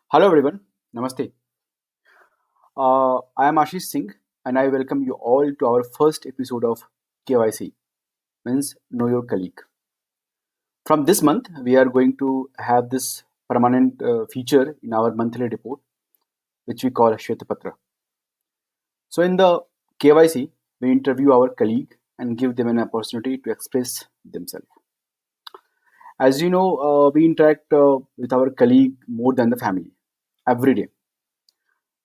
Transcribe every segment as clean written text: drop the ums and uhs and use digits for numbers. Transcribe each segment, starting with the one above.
Hello everyone, Namaste. I am Ashish Singh and I welcome you all to our first episode of KYC, means Know Your Colleague. From this month, we are going to have this permanent feature in our monthly report, which we call Shvetapatra. So in the KYC, we interview our colleague and give them an opportunity to express themselves. As you know, we interact with our colleague more than the family every day.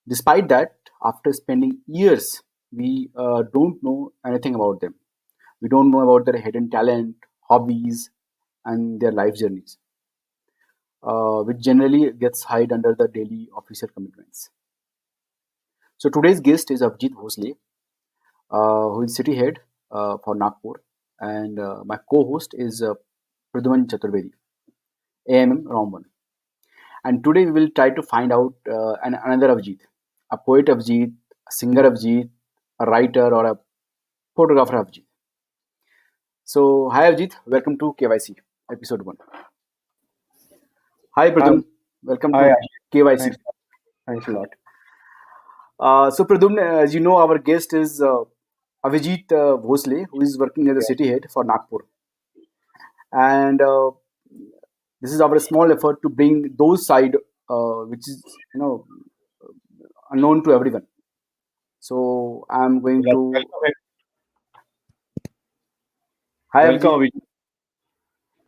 Despite that, after spending years, we don't know anything about them. We don't know about their hidden talent, hobbies, and their life journeys, which generally gets hid under the daily official commitments. So today's guest is Abhijit Bhosle, who is city head for Nagpur, and my co-host is Pradyuman Chaturvedi, AMM Ramban. And today we will try to find out another Abhijit, a poet Abhijit, a singer Abhijit, a writer or a photographer Abhijit. So, hi Abhijit, welcome to KYC episode 1. Hi Pradyum, welcome Hi, to Ashish. KYC. Thanks a lot. So Pradyum, as you know, our guest is Abhijit Bhosle, who is working as a city head for Nagpur. And this is our small effort to bring those side which is, unknown to everyone. So I'm going to. Hi Welcome, Abhijit. Abhijit.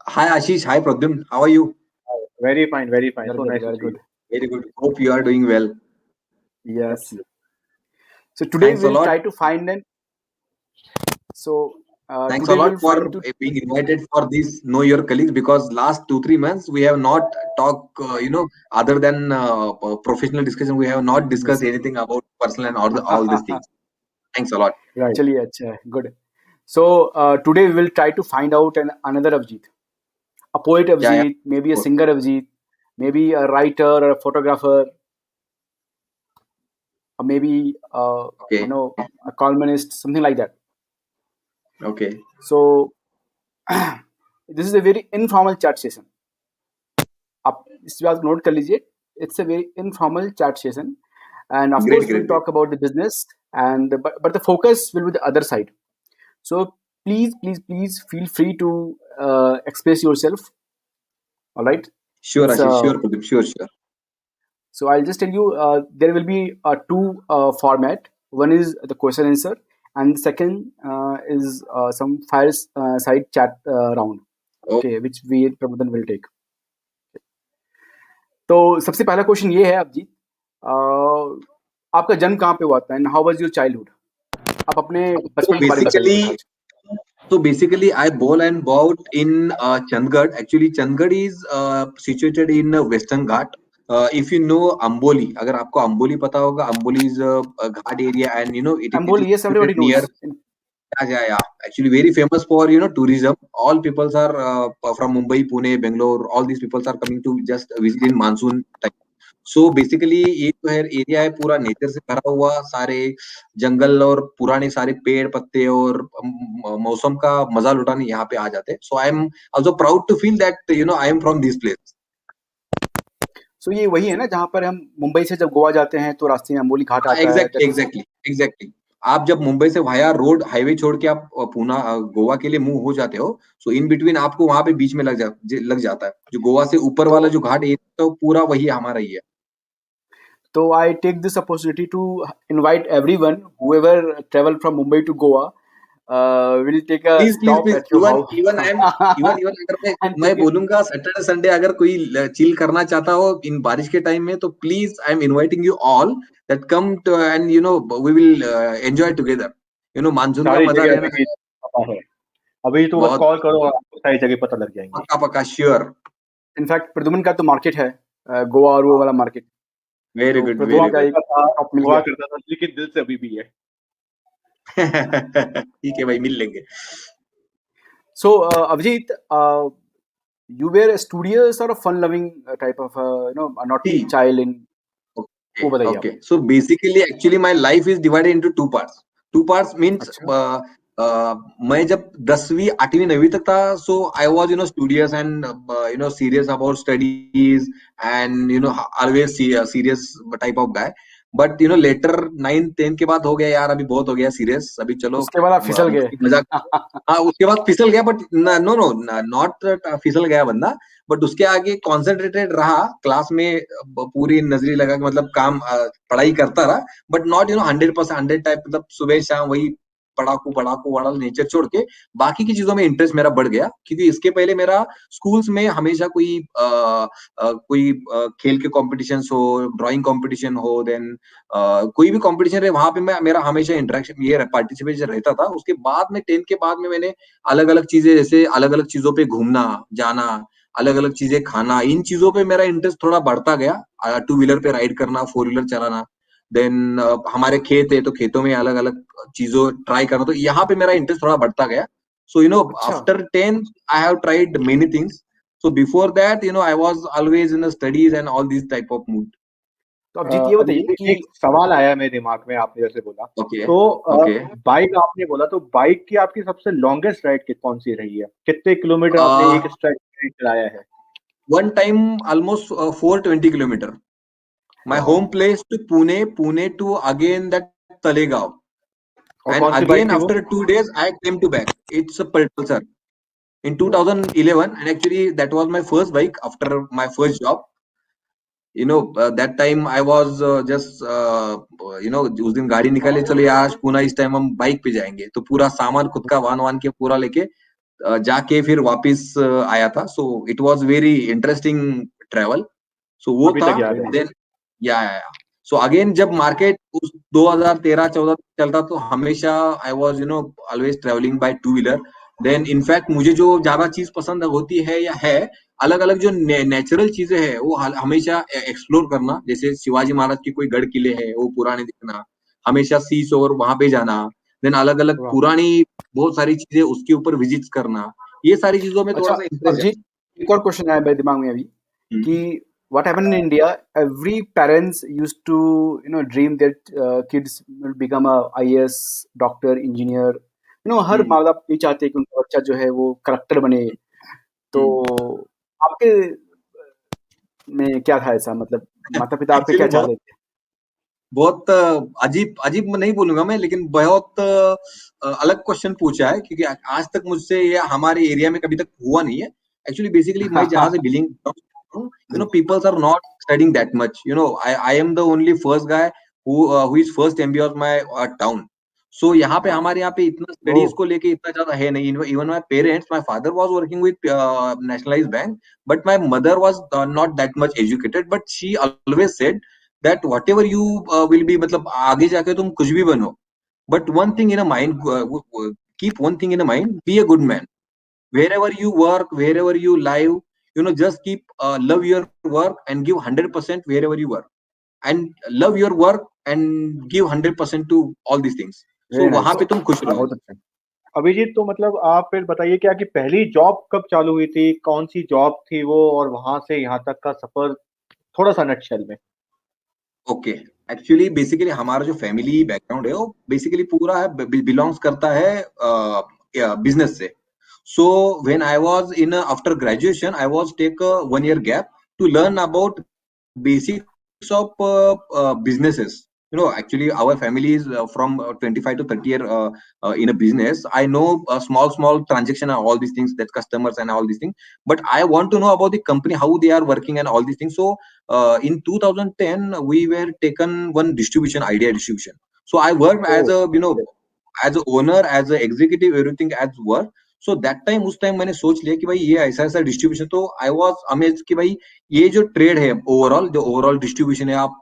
Hi Ashish, hi Pradyum. How are you? Very fine, very fine. Very So good, nice to very see you. good. Very good. Hope you are doing well. Yes. Absolutely. So today Thanks a we'll lot. try to find an. So Thanks a today lot we'll for find to. being invited for this Know Your Colleagues because last 2-3 months we have not talked, other than professional discussion, we have not discussed anything about personal and all these things. Thanks a lot. Right. Chaliye, अच्छा, good. So today we will try to find out another Abhijit, a poet Yeah, Abhijit, maybe a course. singer Abhijit, maybe a writer or a photographer, or maybe Okay. a columnist, something like that. Okay. So this is a very informal chat session. आप इस बात को note कर लीजिए. It's a very informal chat session, and of course we'll Great. talk about the business, and but the focus will be the other side. So please feel free to express yourself. All right. Sure, It's Ashish. Sure, Pradyum. Sure. So I'll just tell you there will be two format. One is the question answer, and the second is some fireside chat round. Oh, Okay, which we Prabodhan will take. तो सबसे पहला question ये है अभिजीत, आपका जन्म कहाँ पे हुआ था and how was your childhood? आप अपने बचपन के बारे में बताइए. So basically, I born and bought in Chandigarh. Actually, Chandigarh is situated in Western Ghat. If you know Amboli, अगर आपको Amboli पता होगा, Amboli is a ghat area, and it Amboli, is yes, everybody near. knows. Yeah. Actually, very famous for tourism. All peoples are from Mumbai, Pune, Bangalore. All these peoples are coming to just visit in monsoon time. So basically ये जो है area है पूरा nature से भरा हुआ, सारे जंगल और पुराने सारे पेड़ पत्ते और मौसम का मजा लुटाने यहाँ पे आ जाते हैं. So I am also proud to feel that I am from this place. So ये वही है ना जहाँ पर हम मुंबई से जब गोवा जाते हैं तो रास्ते में अम्बोली घाट आता है. एग्जैक्टली. आप जब मुंबई से वाया रोड हाईवे छोड़ के आप पूना गोवा के लिए मूव हो जाते हो, सो इन बिटवीन आपको वहां पे बीच में लग जाता है. जो गोवा से ऊपर वाला जो घाट एरिया तो पूरा वही हमारा ही है. So I take this opportunity to invite everyone, whoever travel from Mumbai to Goa, will take a stop at your house. Even अगर मैं बोलूंगा सैटरडे संडे अगर कोई चिल करना चाहता हो इन बारिश के टाइम में, तो please I am inviting you all that come to and we will enjoy together. Monsoon का मजा लेना है. अभी तो बस कॉल करो, आपको सारी जगह पता लग जाएंगे. पक्का श्योर. इनफैक्ट प्रद्युमन का तो मार्केट है गोवा और वो वाला मार्केट. Very good. हुआ करता था, लेकिन दिल से अभी भी है. ठीक है भाई, मिल लेंगे. So Abhijit, you were a studious or a fun-loving type of a naughty child in. Okay. So basically, actually, my life is divided into two parts. Two parts means मैं जब 10वीं 8वीं 9वीं तक था, so I was studious and serious about studies and always serious type of guy. But later 9 10 के बाद हो गया यार, अभी बहुत हो गया सीरियस, अभी चलो उसके बाद आप फिसल गए। मस्ती मजाक। हाँ, उसके बाद फिसल गया, बट नो नो नॉट फिसल गया बंदा, बट उसके आगे कॉन्सेंट्रेटेड रहा क्लास में, पूरी नजरी लगा के मतलब काम पढ़ाई करता रहा, बट नॉट 100% 100 टाइप, मतलब सुबह शाम वही पढ़ाकू पढ़ाकू वाला नेचर छोड़ के बाकी की चीजों में इंटरेस्ट मेरा बढ़ गया। क्योंकि इसके पहले मेरा स्कूल्स में हमेशा कोई खेल के कॉम्पिटिशन्स हो, ड्राइंग कॉम्पिटिशन हो, देन कोई भी कॉम्पिटिशन रहे, वहां पे मेरा हमेशा इंटरेक्शन ये पार्टिसिपेशन रहता था। उसके बाद में 10 के बाद में मैंने अलग अलग चीजें, जैसे अलग अलग चीजों पे घूमना जाना, अलग अलग चीजें खाना, इन चीजों पे मेरा इंटरेस्ट थोड़ा बढ़ता गया। टू व्हीलर पे राइड करना, फोर व्हीलर चलाना, देन हमारे खेत है तो खेतों में अलग अलग चीजों ट्राई करना, तो यहाँ पे मेरा इंटरेस्ट थोड़ा बढ़ता गया। सो अच्छा, after 10 I have tried many things. So before that, I was always in the studies and all these type of mood. तो अब जीत ये अभी बताइए कि एक सवाल आया मेरे दिमाग में, आपने जैसे बोला Okay, तो okay. बाइक आपने बोला, तो बाइक की आपकी सबसे लॉन्गेस्ट राइड कौन सी रही है? कितने किलोमीटर आपने एक स्ट्राइड चलाया है? One time almost 420 kilometer. My वाह। home place to Pune to again that Talegaon. और And कौन सी बाइक again थी वो? after 2 days I came to back. It's a Pulsar. In 2011, and actually that was my first bike after my first job. That time I was just उस दिन गाड़ी निकाले, चलो यार आज पुणे इस टाइम हम बाइक पे जाएंगे, तो पूरा सामान खुद का वान वान के पूरा लेके जाके फिर वापस आया था। So it was very interesting travel. So वो अभी था। तक याद है। देन या सो अगेन जब मार्केट उस 2013-14 चलता, तो हमेशा I was always travelling by two wheeler. Then in fact मुझे जो ज्यादा चीज पसंद होती है या है, अलग अलग जो नेचुरल चीजें हैं वो हमेशा एक्सप्लोर करना। जैसे शिवाजी महाराज की कोई गढ़ किले है वो पुराने दिखना, हमेशा सी शोर वहां पे जाना, देन अलग अलग वाह। पुरानी बहुत सारी चीजें उसके ऊपर विजिट करना, ये सारी चीजों में थोड़ा अच्छा, सा इंटरेस्ट है। अभिजीत, एक और क्वेश्चन आया मेरे दिमाग में अभी कि हम्म, what happened in India, every parents used to dream that kids will become a IAS, doctor, engineer. हर हम्म, माँ बाप ये चाहते हैं कि उनका बच्चा जो है वो कलेक्टर बने। तो हम्म। आपके में क्या था ऐसा, मतलब माता पिता आपके एक्चुअली क्या बहुत चाहते थे? बहुत अजीब अजीब में नहीं बोलूंगा मैं, लेकिन बहुत अलग क्वेश्चन पूछा है, क्योंकि आज तक मुझसे ये हमारे एरिया में कभी तक हुआ नहीं है। एक्चुअली बेसिकली मैं जहां से belong, peoples are not studying that much. I am the only first guy who is first MB of my town. So यहाँ पे हमारे यहाँ पे इतना स्टडीज ओह, को लेके इतना ज्यादा है नहीं। Even my parents, my father was working with nationalised bank, but my mother was not that much educated, but she always said that whatever you will be, मतलब आगे जाके तुम कुछ भी बनो, but one thing in a mind, keep one thing in a mind, be a good man wherever you work, wherever you live. Just keep love your work and give 100% wherever you work, and love your work and give 100% to all these things. Very So वहां nice, पे तुम खुश रहो। बहुत अच्छा। अभिजीत, तो मतलब आप फिर बताइए कि आपकी पहली जॉब कब चालू हुई थी, कौन सी जॉब थी वो, और वहां से यहाँ तक का सफर थोड़ा सा नटशेल में। ओके, एक्चुअली बेसिकली हमारा जो फैमिली बैकग्राउंड है वो बेसिकली पूरा है बिलोंग्स करता है बिजनेस से। So when I was in after graduation, I was take 1 year gap to learn about basics of businesses. Actually our family is from 25 to 30 year in a business. I know small transaction and all these things, that customers and all these things, but I want to know about the company, how they are working and all these things. So in 2010 we were taken one distribution, idea distribution. So I worked as a as a owner, as a executive, everything as work. So that time, उस time मैंने सोच लिया कि भाई ये ऐसा ऐसा distribution, तो आई वाज अमेज कि भाई ये जो ट्रेड है, ओवरऑल जो ओवरऑल डिस्ट्रीब्यूशन है, आप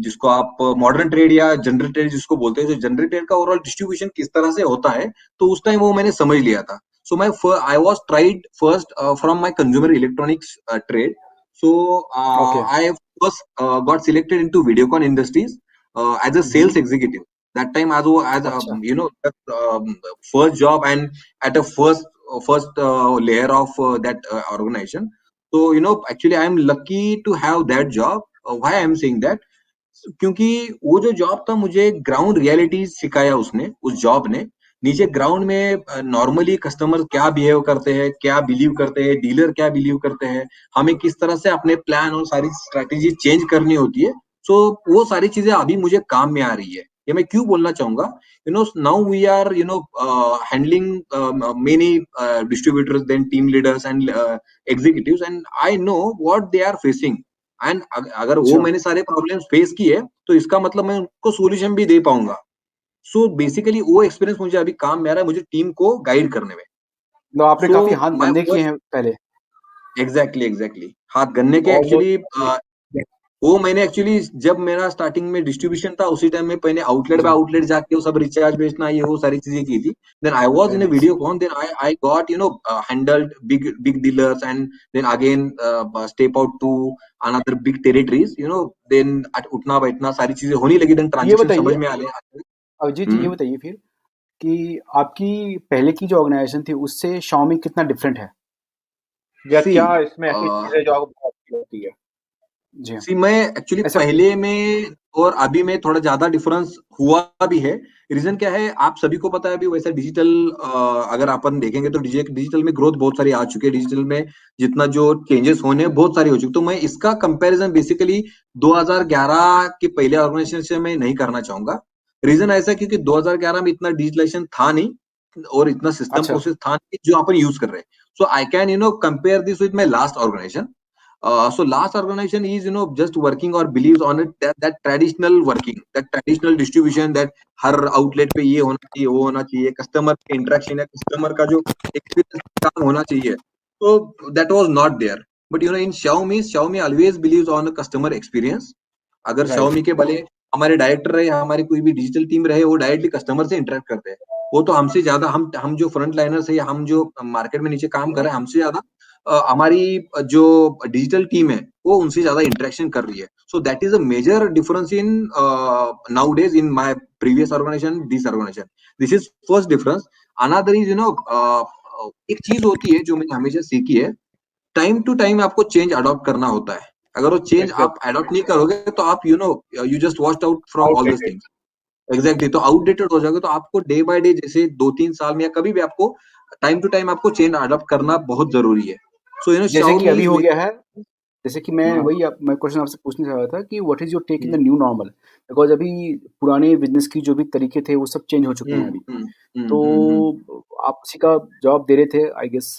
जिसको आप मॉडर्न ट्रेड या जनरल ट्रेड जिसको बोलते हैं, जो जनरल ट्रेड का ओवरऑल डिस्ट्रीब्यूशन किस तरह से होता है, तो उस टाइम वो मैंने समझ लिया था। So I was tried first from my consumer electronics trade. So okay. I first got selected into Videocon industries as a sales executive. That time as अच्छा, first job, and at a first layer of that organization. So actually I am lucky to have that job. Why I am saying that, क्योंकि वो जो job था मुझे ground reality सिखाया उसने, उस job ने। नीचे ग्राउंड में नॉर्मली कस्टमर क्या बिहेव करते हैं, क्या बिलीव करते हैं, डीलर क्या बिलीव करते हैं, हमें किस तरह से अपने प्लान और सारी स्ट्रेटेजी चेंज करनी होती है। सो वो सारी चीजें अभी मुझे काम में आ रही है। ये मैं क्यों बोलना चाहूंगा, now we are handling many distributors, then team leaders and executives, and I know what they are facing, and अगर वो अच्छा, मैंने सारे प्रॉब्लम्स फेस किए तो इसका मतलब मैं उनको सोल्यूशन भी दे पाऊंगा। सो बेसिकली वो एक्सपीरियंस मुझे अभी काम में आ रहा है, मुझे टीम को गाइड करने में। मतलब आपने सो काफी हाथ मैं बंधे वो किए हैं पहले। एग्जैक्टली हाथ गन्ने के और वो एक्चुअली वो मैंने एक्चुअली जब मेरा स्टार्टिंग में डिस्ट्रीब्यूशन था उसी टाइम में पहले आउटलेट जी, बाय आउटलेट जाके वो सब रिचार्ज बेचना ये वो सारी चीजें की थी। Then I was very in a nice. Videocon, then I got handled big dealers, and then again step out to another big territories, then उठना बैठना सारी चीजें होने लगी, देन ये ट्रांजेक्शन समझ बताइए में आने। अभिजीत जी, ये हम्म बताइए फिर कि आपकी पहले की जो ऑर्गेनाइजेशन थी उससे Xiaomi कितना डिफरेंट है? या सी क्या इसमें ऐसी चीजें जो आपको बहुत अच्छी लगती है? जी हाँ, सी मैं एक्चुअली ऐसा क्यों? पहले में और अभी में थोड़ा ज्यादा डिफरेंस हुआ भी है। रीजन क्या है, आप सभी को पता है अभी वैसा डिजिटल, अगर अपन देखेंगे तो डिजिटल में ग्रोथ बहुत सारी आ चुकी है, डिजिटल में जितना जो चेंजेस होने हैं, बहुत सारे हो चुके। तो मैं इसका कंपैरिजन बेसिकली 2011 के पहले ऑर्गेनाइजेशन से मैं नहीं करना चाहूंगा। रीजन ऐसा है क्योंकि 2011 में इतना डिजिटलाइजेशन था नहीं और इतना सिस्टम अच्छा, प्रोसेस था नहीं जो अपन यूज कर रहे हैं। So I can compare this with my last organisation. So last organization is just working or believes on it, that traditional working, that traditional distribution, that her outlet पे ये होना चाहिए वो होना चाहिए, कस्टमर के इंटरेक्शन या कस्टमर का जो एक्सपीरियंस काम होना चाहिए, तो that was not there. But in Xiaomi always believes on a customer experience. अगर राइट, Xiaomi के भले हमारे डायरेक्टर रहे, हमारी कोई भी डिजिटल टीम रहे, वो डायरेक्टली कस्टमर से इंटरेक्ट करते हैं। वो तो हमसे ज्यादा, हम जो फ्रंट लाइनर्स है या हम जो मार्केट में नीचे काम कर रहे हैं, हमसे ज्यादा हमारी जो डिजिटल टीम है वो उनसे ज्यादा इंटरेक्शन कर रही है। So that is a major difference in nowadays in my previous organisation, this organisation. This is first difference. Another is एक चीज होती है जो मैंने हमेशा सीखी है, टाइम टू टाइम आपको चेंज अडॉप्ट करना होता है। अगर वो चेंज आप एग्जैक्ट अडॉप्ट नहीं करोगे तो आप you just watched out from all this outdated. Things. Exactly, तो आउटडेटेड हो जाओगे। तो आपको डे बाय डे, जैसे 2-3 साल में या कभी भी आपको टाइम टू टाइम आपको चेंज अडॉप्ट करना बहुत जरूरी है। सो जैसे कि Xiaomi अभी is हो very, गया है, जैसे कि हाँ, मैं क्वेश्चन आपसे पूछने चाह रहा था कि what is your take in hmm, the new normal? Because अभी पुराने बिजनेस की जो भी तरीके थे वो सब चेंज हो चुके हैं हम्म, अभी। हम्म, हम्म, तो हम्म। आप उसी का जवाब दे रहे थे आई गेस।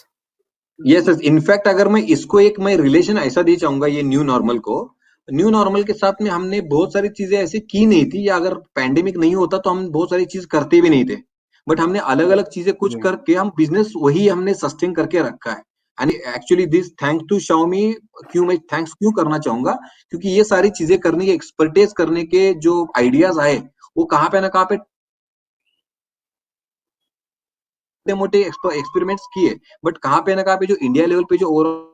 यस, इनफैक्ट अगर मैं इसको एक मैं रिलेशन ऐसा दे चाहूंगा ये न्यू नॉर्मल को, न्यू नॉर्मल के साथ में हमने बहुत सारी चीजें ऐसी की नहीं थी, या अगर पैंडेमिक नहीं होता तो हम बहुत सारी चीज करते भी नहीं थे। बट हमने अलग अलग चीजें कुछ जी, करके हम बिजनेस वही हमने सस्टेन करके रखा है। And actually this thanks to Xiaomi। क्यों मैं थैंक्स क्यों करना चाहूंगा, क्योंकि ये सारी चीजें करने के, एक्सपर्टीज करने के जो आइडियाज आए, वो कहाँ पे ना कहाँ पे मोटे एक्सपेरिमेंट्स किए, बट कहाँ पे ना कहाँ पे जो इंडिया लेवल पे जो ओवरऑल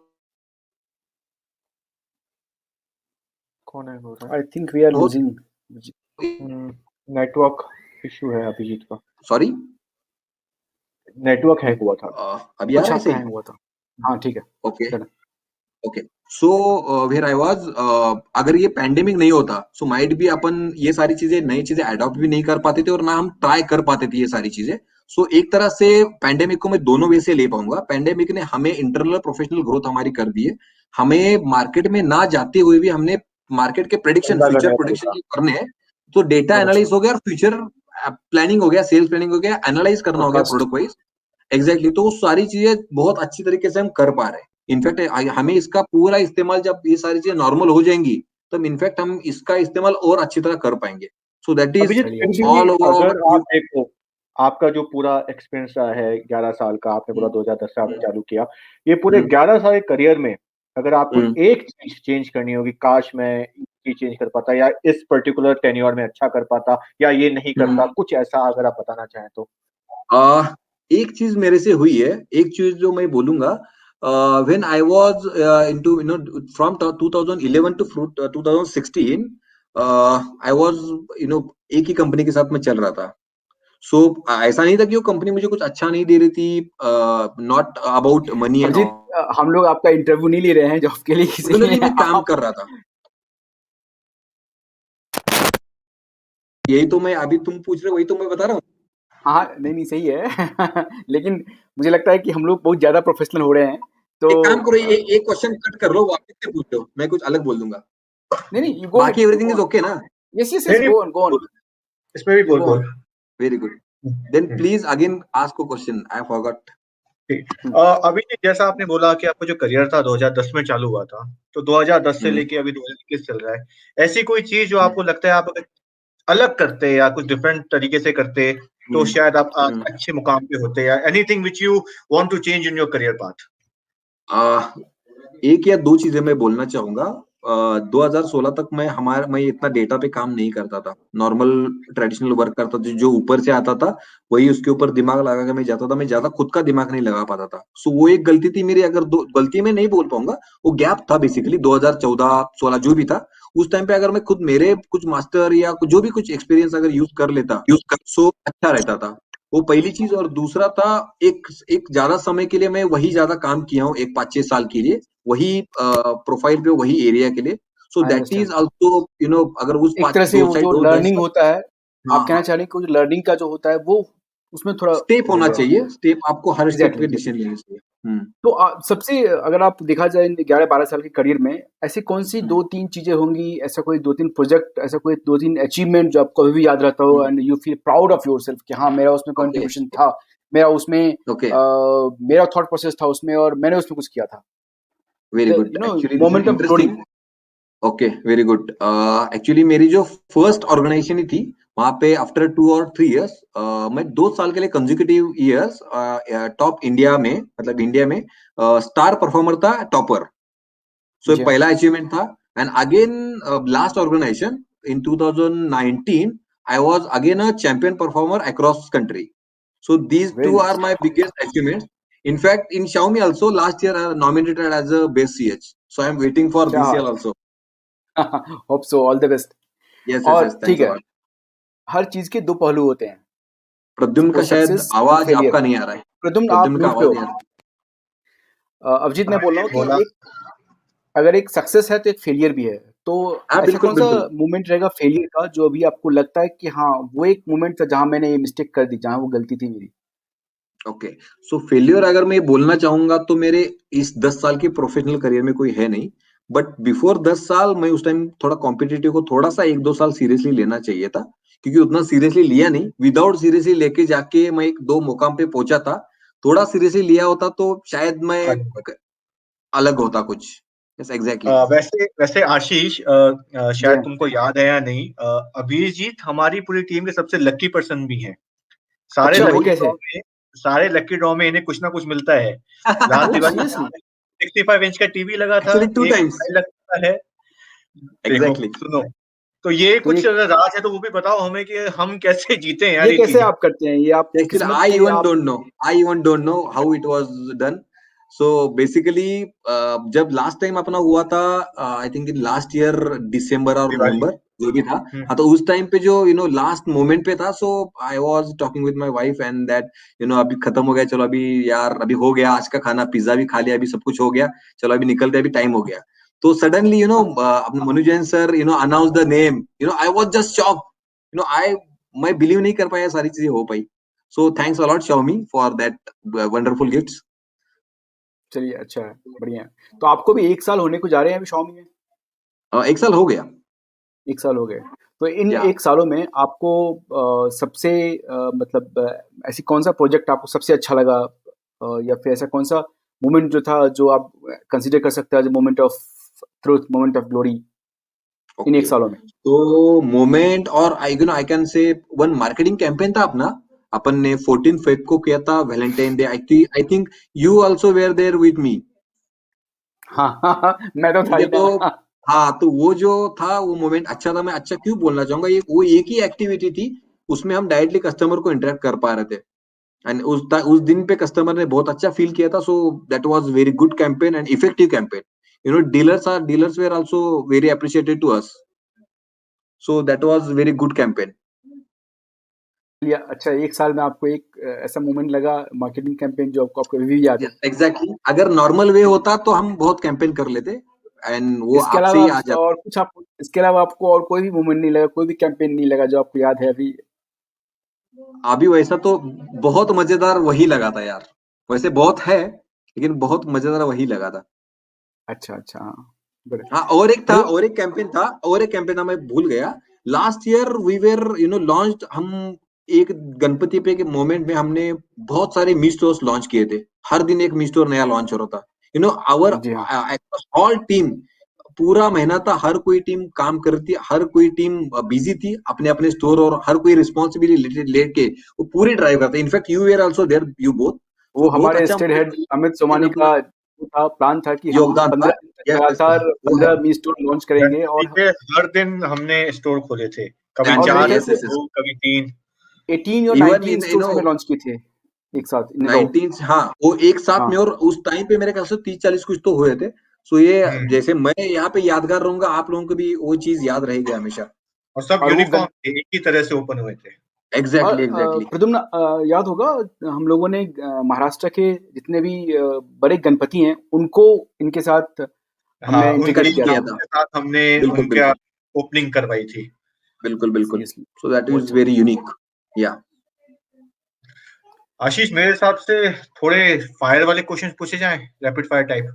कौन है बोल रहा आई थिंक वी आर बहुत, लूजिंग। है? नेटवर्क इशू है अभिजीत का। सॉरी, नेटवर्क हैक हुआ था। अभी आ कुछ रहा है आपका सही? हैंग हुआ था। हाँ ठीक है, okay, done. Okay. So where I was, अगर ये पैंडेमिक नहीं होता सो माइट भी अपन ये सारी चीजें, नई चीजें अडॉप्ट भी नहीं कर पाते थे और ना हम ट्राई कर पाते थे ये सारी चीजें। सो एक तरह से पैंडेमिक को मैं दोनों वे से ले पाऊंगा। पैंडेमिक ने हमें इंटरनल प्रोफेशनल ग्रोथ हमारी कर दी है। हमें मार्केट में ना जाते हुए भी हमने मार्केट के प्रेडिक्शन, धंधा फ्यूचर करने का प्रोडिक्शन तरीका जो करने हैं, तो डेटा बहुत अच्छा। एनालाइज हो गया और फ्यूचर प्लानिंग हो गया, सेल्स प्लानिंग हो गया, एनालाइज करना हो गया फोरकास्ट। Product wise. एग्जैक्टली, तो वो सारी चीजें बहुत अच्छी तरीके से हम कर पा रहे हैं। इनफैक्ट हमें इसका पूरा इस्तेमाल, जब ये सारी चीजें नॉर्मल हो जाएंगी, तब इनफैक्ट हम इसका इस्तेमाल और अच्छी तरह कर पाएंगे। सो दैट इज अभिजीत, चलिए फिर अच्छा। भी ऑल ओवर अगर आप न्यू। देखो, आपका जो पूरा एक्सपीरियंस रहा है 11 साल का, आपने पूरा 2010 से आपने चालू किया, ये पूरे 11 साल के करियर में अगर आपको एक चीज चेंज करनी होगी, काश मैं ये चेंज कर पाता या इस पर्टिकुलर टेन्योर में अच्छा कर पाता या ये नहीं करता, कुछ ऐसा अगर आप बताना चाहें तो? एक चीज मेरे से हुई है, एक चीज जो मैं बोलूंगा, when I was into from 2011 to 2016, I was एक ही कंपनी के साथ मैं चल रहा था। सो ऐसा नहीं था कि वो कंपनी मुझे कुछ अच्छा नहीं दे रही थी, not about money and Abhijit, all, हम लोग आपका इंटरव्यू नहीं ले रहे हैं जॉब के लिए, रेगुलरली इसीलिए मैं काम आप कर रहा था। यही तो मैं, अभी तुम पूछ रहे हो वही तो मैं बता रहा हूँ। हाँ, नहीं नहीं सही है लेकिन मुझे लगता है कि हम लोग बहुत ज्यादा प्रोफेशनल हो रहे हैं, तो एक काम करो, ये एक क्वेश्चन कट कर लो, वापस से पूछ लो, मैं कुछ अलग बोल दूंगा। नहीं नहीं, यू गो बाकी ahead, you everything go is on. Okay ना? यस यस नहीं यस, नहीं, गो ऑन गो ऑन, बोल, इसमें भी यू बोल गो बोल। On. Very good. Then please again ask a question, I forgot. ठीक। अभी जैसा आपने बोला कि आपका जो करियर था 2010 में चालू हुआ था, तो 2010 से लेके अभी 2021 चल रहा है, ऐसी कोई चीज जो आपको लगता है आप अगर अलग करते या कुछ डिफरेंट तरीके से करते तो शायद आप आज अच्छे मुकाम पे होते, या anything which you want to change in your career path? एक या दो चीजें मैं बोलना चाहूंगा। 2016 तक मैं इतना डेटा पे काम नहीं करता था, नॉर्मल ट्रेडिशनल वर्क करता था, जो ऊपर से आता था वही उसके ऊपर दिमाग लगा के मैं जाता था, मैं ज्यादा खुद का दिमाग नहीं लगा पाता था। सो वो एक गलती थी मेरी, अगर दो गलती में नहीं बोल पाऊंगा, वो गैप था बेसिकली 2014-16 जो भी था। उस टाइम पे अगर मैं खुद मेरे कुछ मास्टर या जो भी कुछ एक्सपीरियंस अगर यूज कर लेता, सो अच्छा रहता था। वो पहली चीज। और दूसरा था, एक एक ज्यादा समय के लिए मैं वही ज्यादा काम किया हूँ, एक 5-6 साल के लिए वही प्रोफाइल पे, वही एरिया के लिए। सो आई दैट इज अंडरस्टैंड। ऑल्सो अगर उस एक पाँच तरह से दो वो साइड जो दो लर्निंग दस। होता है, हाँ आप कहना हाँ, चाह रहे हैं कि वो जो लर्निंग का जो होता है वो उसमें थोड़ा स्टेप वो होना है। चाहिए, स्टेप आपको हर स्टेप एग्जैक्टली पे एग्जैक्टली। डिसीजन लेने चाहिए। तो सबसे अगर आप देखा जाए 11-12 साल के करियर में, ऐसी कौन सी हम्म, 2-3 चीजें होंगी, ऐसा कोई 2-3 प्रोजेक्ट, ऐसा कोई 2-3 अचीवमेंट जो आपको अभी भी याद रहता हो, hmm, and you feel proud of yourself कि हाँ मेरा उसमें ओके कंट्रीब्यूशन था, मेरा उसमें ओके, मेरा थॉट प्रोसेस था उसमें और मैंने उसमें कुछ किया था, very the good, you know actually this is moment of glory. Interesting. Okay, very good. Actually मेरी जो फर्स्ट ऑर्गेनाइजेशन ही थी, वहां पे आफ्टर 2 और 3 इयर्स, मैं 2 साल के लिए कंजिक्यूटिव ईयर्स टॉप इंडिया में, मतलब इंडिया में स्टार परफॉर्मर था, टॉपर। सो जी हाँ, पहला अचीवमेंट था। And again last organisation in 2019, I was again a champion performer across country. So these very two are nice. my biggest achievements. In fact, in Xiaomi also last year I was nominated as a best CH. So I'm waiting for क्या this year बात also. है hope so, all the best. Yes, yes, और yes. ठीक Thanks a है, lot. हर चीज के दो पहलू होते हैं, प्रद्युम्न का सपोज शायद सक्सेस एंड आवाज फेलियर। आपका नहीं आ रहा है। प्रद्युम्न आप प्रद्युम्न का म्यूट पे आवाज हो। नहीं आ रहा है। अभिजीत मैं बोल रहा मैंने हूँ कि बोला, एक, अगर एक सक्सेस है तो एक फेलियर भी है, तो हाँ ऐसा बिल्कुल कौन सा बिल्कुल। मोमेंट रहेगा फेलियर का जो अभी आपको लगता है कि हाँ वो एक मोमेंट था जहां मैंने ये मिस्टेक कर दी, जहां वो गलती थी मेरी? ओके, सो फेल्योर अगर मैं बोलना चाहूंगा तो मेरे इस 10 साल के प्रोफेशनल करियर में कोई है नहीं। बट बिफोर 10 साल मैं उस टाइम थोड़ा कॉम्पिटिटिव को थोड़ा सा 1-2 साल सीरियसली लेना चाहिए था, क्योंकि उतना सीरियसली लिया नहीं। विदाउट सीरियसली लेके जाके मैं एक दो मुकाम पे पहुंचा था। थोड़ा सीरियसली लिया होता तो शायद मैं अलग होता कुछ। Yes exactly. वैसे वैसे आशीष, जी शायद हाँ। तुमको याद है या नहीं, अभिजीत हमारी पूरी टीम के सबसे लकी पर्सन भी हैं। सारे अच्छा, वो लकी कैसे? ड्रॉ में सारे लकी ड्रॉ में इन्हें कुछ ना कुछ मिलता है। लास्ट ओह दिवाली सीरियसली? 65 इंच का टीवी लगा था, एक्चुअली टू एक टाइम्स। मोबाइल लगता है। देखो एग्जैक्टली। सुनो, तो ये तो कुछ अगर राज है तो वो भी बताओ हमें कि हम कैसे जीते हैं यार ये ये कैसे चीजें। आप करते हैं, ये आप Actually, किस्मत I के even आप? don't know. I even don't know how it was done. So basically, जब लास्ट टाइम अपना हुआ था, I think in last year दिसंबर और दिवाली। नवंबर जो भी था। हम्म। हाँ, तो उस टाइम पे जो लास्ट मोमेंट पे था। So I was talking with my wife and that अभी खत्म हो गया, चलो अभी यार अभी हो गया, आज का खाना पिज्जा भी खा लिया, अभी सब कुछ हो गया, चलो अभी निकलते हैं, अभी टाइम हो गया। तो सडनली अपने Manu Jain sir announce the name. I was just shock. I मैं बिलीव नहीं कर पाया सारी चीजें हो पाई। So thanks a lot Xiaomi for that wonderful gifts. चलिए अच्छा है, बढ़िया है। तो आपको भी 1 साल होने को जा रहे हैं अभी Xiaomi में? 1 साल हो गया। 1 साल हो गए। तो इन या 1 सालों में आपको सबसे मतलब ऐसी कौन सा प्रोजेक्ट आपको सबसे अच्छा लगा, या फिर ऐसा कौन सा मोमेंट जो था जो आप कंसिडर कर सकते हैं as moment of truth, moment of glory in 1 okay, सालों में? तो मोमेंट और I can say one marketing campaign था अपना। अपन ने 14 फेब को किया था, Valentine Day. I think you also were there with me. हाँ हाँ हाँ, मैं तो था ठीक है, ही तो ना हाँ, तो वो जो था वो मोमेंट अच्छा था। मैं अच्छा क्यों बोलना चाहूंगा, ये वो एक ही एक्टिविटी थी, उसमें हम डायरेक्टली कस्टमर को इंटरेक्ट कर पा रहे थे। एंड उस दिन पे कस्टमर ने बहुत अच्छा फील किया था। So that was very good campaign and effective campaign. Dealers were also very appreciated to us. So that was very good campaign. चलिए अच्छा, 1 साल में आपको एक ऐसा मोमेंट लगा मार्केटिंग कैंपेन जो आपको आपको अभी भी याद है? एग्जैक्टली, अगर नॉर्मल वे होता तो हम बहुत कैंपेन कर लेते। एंड वो इसके आपसे अलावा ही आप आ जाता। और कुछ, आपको इसके अलावा आपको और कोई भी मोमेंट नहीं लगा, कोई भी कैंपेन नहीं लगा जो आपको याद है अभी? अभी वैसा तो बहुत मजेदार वही लगा था यार। वैसे बहुत है, लेकिन बहुत मजेदार वही लगा था। अच्छा अच्छा, हाँ, गुड। हाँ, और एक था, प्रदीप, और एक कैंपेन था, मैं भूल गया। Last year we were launched, हम एक गणपति पे के मोमेंट में हमने बहुत सारे मी स्टोर्स लॉन्च किए थे। हर दिन एक मी स्टोर नया लॉन्च हो रहा था। आवर जी हाँ, ऑल टीम, पूरा महीना था, हर कोई टीम काम करती, हर कोई टीम बिजी थी अपने अपने स्टोर, और हर कोई रिस्पॉन्सिबिलिटी लेके वो पूरी ड्राइव करता। In fact you were also there, you both. वो सो बहुत हमारे अच्छा स्टेट हेड अमित लेकिन सोमानी अपना का वो था, प्लान था कि हम योगदान था। 15 दिन तक यस यस लगातार वो है। 15 मी स्टोर लॉन्च करेंगे। गणपति और पे हर दिन हमने स्टोर खोले थे, कभी हाँ और जी, मेरे 4, ख्याल यस से कभी यस यस। 2, कभी 3। 18 या इवन 19 इन स्टोर्स हमने लॉन्च किए थे एक साथ इन रो। 19, हाँ वो एक साथ में। हाँ, और उस टाइम पे मेरे ख्याल से 30-40 कुछ तो हुए थे। सो ये हम्म। जैसे मैं यहाँ पे यादगार रहूंगा, आप लोगों को भी वो चीज याद रहेगी हमेशा। और सब और वो यूनिफॉर्म थे, एक ही तरह से ओपन हुए थे। और एग्जैक्टली एग्जैक्टली। प्रद्युम्न, याद होगा हम लोगों ने महाराष्ट्र के जितने भी बड़े गणपति हैं उनको इनके साथ हाँ, हमने उनके इंटीग्रेट कनेक्ट किया किया था। था। के साथ हमने बिल्कुल उनके बिल्कुल। ओपनिंग करवाई थी। बिल्कुल बिल्कुल। सीरियसली, सो दैट बहुत इज अच्छा था। Very unique. या आशीष, मेरे हिसाब से थोड़े फायर वाले क्वेश्चंस पूछे जाएं, रैपिड फायर टाइप।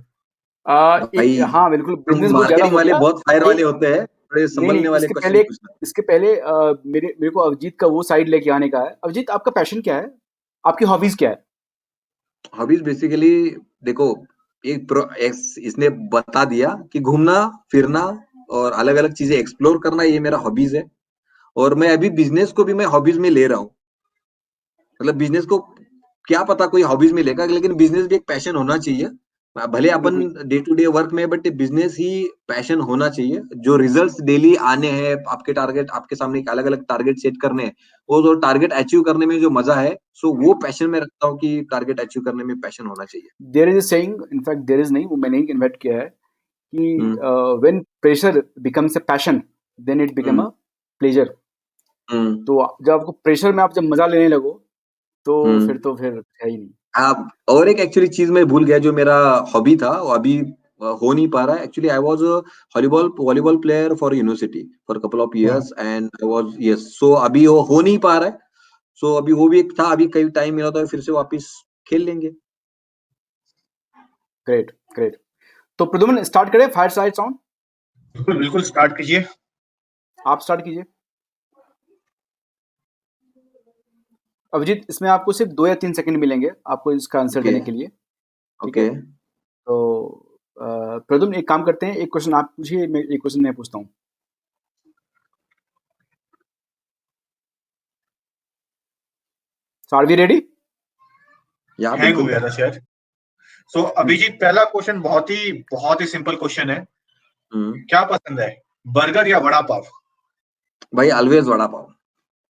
भाई, हाँ बिल्कुल, तुम बिजनेस बहुत ज्यादा मार्केटिंग हो वाले गया। बहुत फायर वाले एक, होते हैं, थोड़े नहीं नहीं, संभलने वाले इसके क्वेश्चन पहले, पूछना। मेरे मेरे को अभिजीत का वो साइड लेके आने का है। अभिजीत, आपका पैशन क्या है? आपकी हॉबीज क्या है? हॉबीज बेसिकली, देखो, इसने बता दिया कि घूमना फिरना और अलग अलग चीजें एक्सप्लोर करना, ये मेरा हॉबीज है। और मैं अभी बिजनेस को भी मैं हॉबीज में ले रहा हूँ। मतलब बिजनेस को क्या पता कोई हॉबीज में लेगा, लेकिन बिजनेस भी एक पैशन होना चाहिए। भले अपन बिल्कुल। डे टू डे वर्क में, बट बिजनेस ही पैशन होना चाहिए। जो रिजल्ट्स डेली आने हैं, आपके टारगेट, आपके सामने अलग अलग टारगेट सेट करने हैं, वो जो टारगेट अचीव करने में जो मजा है, सो वो पैशन में रखता हूँ कि टारगेट अचीव करने में पैशन होना चाहिए। There is a saying, in fact there is नहीं, वो मैंने ही इन्वेंट किया है कि hmm when pressure becomes a passion then it become hmm a pleasure. Hmm तो जब आपको प्रेशर में आप जब मजा लेने लगो हम्म। तो फिर है ही नहीं। आप, और एक एक्चुअली चीज मैं भूल गया, जो मेरा हॉबी था वो अभी हो नहीं पा रहा है। Actually I was volleyball volleyball player for university for couple of हाँ। Years, and I was, yes, so अभी वो हो नहीं पा रहा है। सो अभी वो भी एक था, अभी कई टाइम मिला तो फिर से वापस खेल लेंगे। Great great. तो प्रदुमन, स्टार्ट करें फायर साइड साउंड? बिल्कुल बिल्कुल, स्टार्ट कीजिए। आप स्टार्ट कीजिए। अभिजीत, इसमें आपको सिर्फ 2 या 3 सेकंड मिलेंगे आपको इसका आंसर ओके देने के लिए। ठीक है? ओके। तो प्रदुमन, एक काम करते हैं, एक क्वेश्चन आप पूछिए, मैं एक क्वेश्चन मैं पूछता हूँ। Are we ready? या हैंग हो बिल्कुल। गया था शायद। सो अभिजीत, पहला क्वेश्चन बहुत ही सिंपल क्वेश्चन है। हम्म। क्या पसंद है, बर्गर या वड़ा पाव? भाई ऑलवेज वड़ा पाव,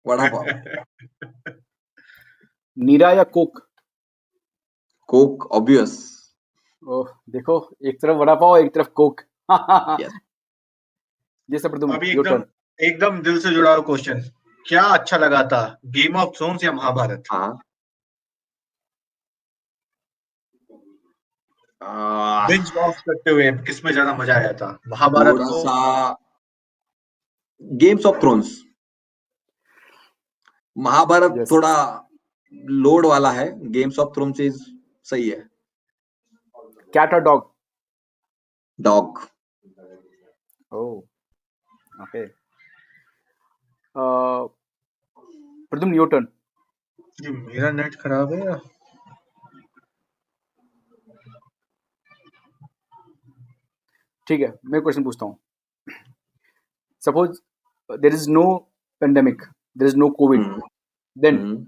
वड़ा पाव। नीरा या कोक? Coke obvious. ओह देखो, एक तरफ वड़ा पाव, एक तरफ कोक। यस। जैसे प्रदुमन, अभी योर एकदम टर्न। एकदम दिल से जुड़ा हुआ क्वेश्चन। क्या अच्छा लगा था, गेम ऑफ थ्रोन्स या महाभारत? हाँ। बिंज वॉच करते हुए किसमें ज्यादा मजा आया था, महाभारत थोड़ा को? सा games of thrones. Mahabharat yes. थोड़ा लोड वाला है, गेम्स ऑफ थ्रोन्स इज सही है। कैट और dog? Dog. Oh, okay. Pradyuman, your turn. ये मेरा नेट खराब है या? ठीक है, मैं क्वेश्चन पूछता हूँ। Suppose there is no pandemic, there is no COVID, hmm then hmm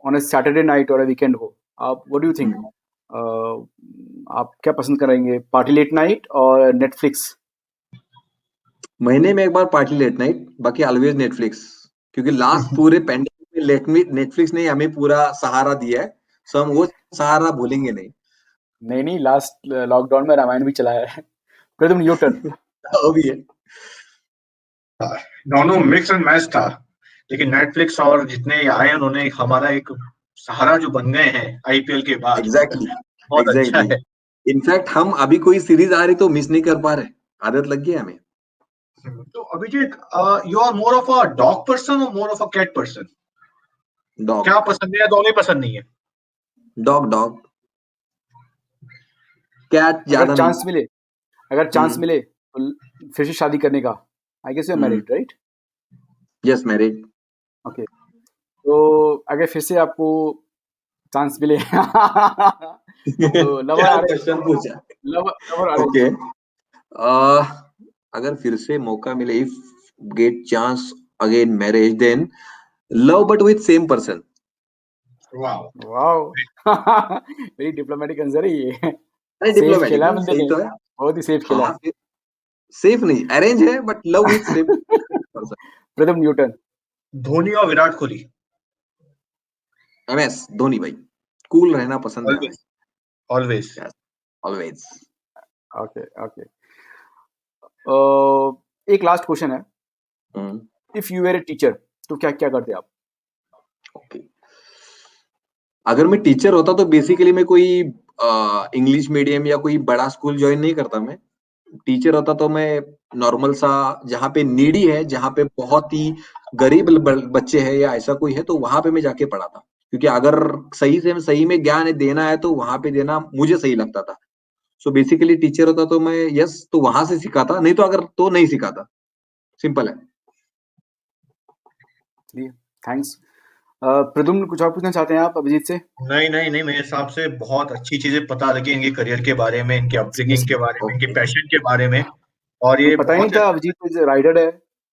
on a Saturday night और अ वीकेंड हो, आप what do you think? Hmm. आप क्या पसंद करेंगे, पार्टी लेट नाइट और नेटफ्लिक्स? महीने में एक बार पार्टी लेट नाइट, बाकी ऑलवेज नेटफ्लिक्स। क्योंकि लास्ट पूरे पेंडेमिक में नेटफ्लिक्स ने हमें पूरा सहारा दिया है, सो हम वो सहारा भूलेंगे नहीं। नहीं नहीं, लास्ट लॉकडाउन में रामायण भी चला है। Pradyuman, your turn. वो भी है। दोनों मिक्स एंड मैच था, लेकिन नेटफ्लिक्स और जितने आए उन्होंने हमारा एक सहारा जो बन गए हैं आईपीएल के बाद, एग्जैक्टली बहुत अच्छा एग्जैक्टली। है। इनफैक्ट हम अभी कोई सीरीज आ रही तो मिस नहीं कर पा रहे, आदत लग गई है हमें। तो Abhijeet, you are more of a dog person और more of a cat person? Dog क्या पसंद है या दोनों ही पसंद नहीं है? डॉग डॉग कैट अगर ज्यादा नहीं। चांस मिले अगर चांस मिले तो फिर से शादी करने का, I guess you are married, right? Yes married. Okay, तो अगर फिर से आपको चांस मिले तो लवर क्या अरेंज, क्वेश्चन पूछा? Lover arrange? ओके, अगर फिर से मौका मिले, if get chance again marriage, then love but with same person. Wow, wow very diplomatic answer है ये। अरे सेफ डिप्लोमेटिक खेला है नहीं, बंदे सही ने, तो है। बहुत ही सेफ खेला हाँ फिर सेफ नहीं, अरेंज है but love with same person. प्रथम न्यूटन। धोनी और विराट कोहली? एमएस धोनी भाई, कूल रहना पसंद है हमें। ऑलवेज। ऑलवेज। ओके ओके, एक लास्ट क्वेश्चन है, if you were a teacher तो क्या क्या करते आप? ओके, अगर मैं टीचर होता तो बेसिकली मैं कोई इंग्लिश मीडियम या कोई बड़ा स्कूल ज्वाइन नहीं करता। मैं टीचर होता तो मैं नॉर्मल सा, जहाँ पे नीडी है, जहाँ पे बहुत ही गरीब बच्चे हैं या ऐसा कोई है, तो वहां पे मैं जाके पढ़ाता। क्योंकि अगर सही में ज्ञान देना है तो वहां पे देना मुझे सही लगता था। सो बेसिकली टीचर होता तो मैं यस तो वहां से सिखाता, नहीं तो अगर तो नहीं सिखाता। सिंपल है। थैंक्स। प्रद्युम्न, कुछ और पूछना चाहते हैं आप अभिजीत से? नहीं नहीं नहीं, मेरे हिसाब से बहुत अच्छी चीजें पता लगी इनके करियर के बारे में, इनके अपब्रिंगिंग के बारे में, इनके पैशन के बारे में, और ये पता ही नहीं बहुत था अभिजीत इज राइडर है।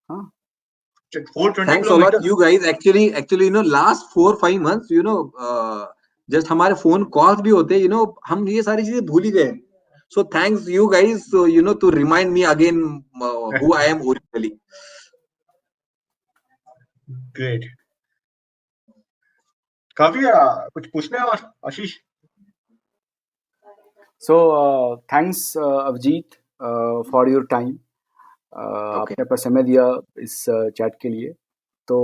हाँ, 420 thanks a lot kilometre. You guys, actually you know last 4-5 months you know just हमारे फोन कॉल्स भी होते, यू नो हम ये सारी चीजें भूल ही गए। So thanks you guys, you know to remind me again who I am originally. Great. काफी कुछ पूछना है Ashish? So thanks Abhijeet for your time. आपने अपना समय दिया इस चैट के लिए। तो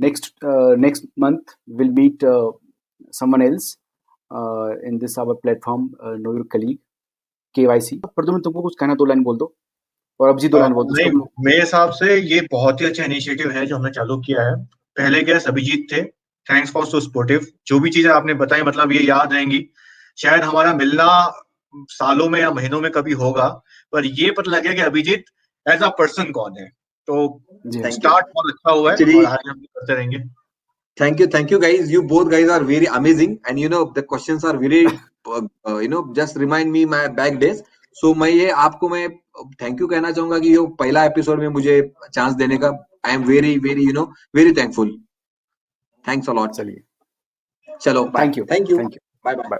next month will meet someone else in this our platform, know your colleague, KYC। Pradyumna, तुमको कुछ कहना, 2 लाइन बोल दो, और अभिजीत 2 लाइन बोल दो। नहीं, मेरे हिसाब से ये बहुत ही अच्छा इनिशिएटिव है जो हमने चालू किया है। पहले गेस्ट अभिजीत थे, थैंक्स फॉर सो सपोर्टिव। जो भी चीजें आपने बताई मतलब ये याद रहेंगी। शायद हमारा मिलना सालों में या महीनों में कभी होगा, पर ये पता लगेगा कि अभिजीत एज अ पर्सन कौन है। तो स्टार्ट बहुत अच्छा हुआ है और आगे हम करते रहेंगे। Thank you guys. You both guys are very amazing, and you know the questions are very, you know, just remind me my back days. So मैं ये आपको मैं थैंक यू कहना चाहूंगा कि ये पहला एपिसोड में मुझे चांस देने का। I am very very you know very thankful. Thanks a lot. चलिए, चलो bye. Thank you, bye bye.